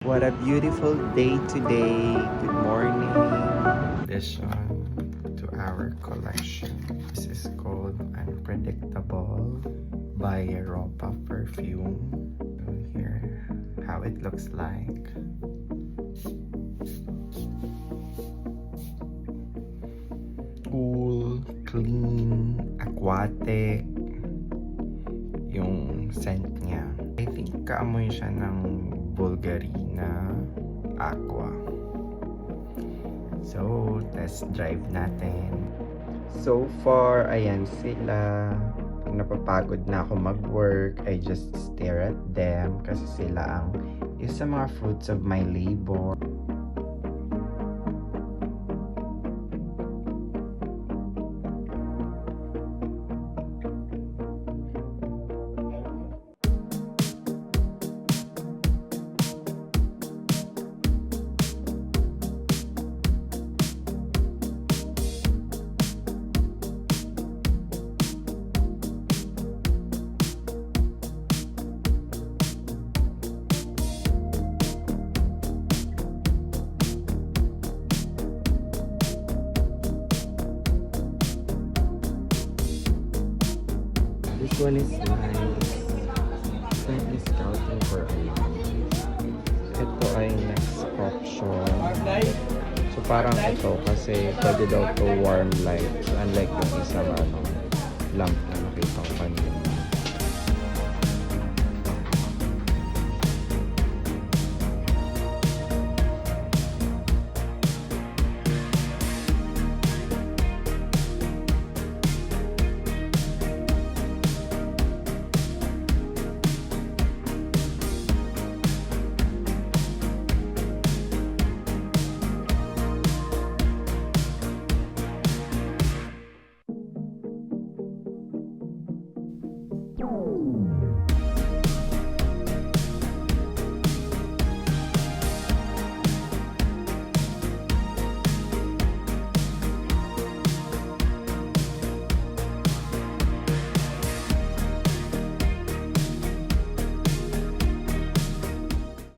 What a beautiful day today. Good morning. Addition to our collection. This is called Unpredictable by Europa Perfume. So here, how it looks like. Cool, clean, aquatic. Yung scent niya. I think kaamoy siya ng Bulgarina Aqua. So, test drive natin. So far, ayan sila. Pag napapagod na ako mag-work, I just stare at them kasi sila ang isa mga fruits of my labor. This one is nice. Currently scouting for a Ito ay next option. So parang ito kasi pwede daw to warm light. Unlike yung isang lamp na nakita ko kanina.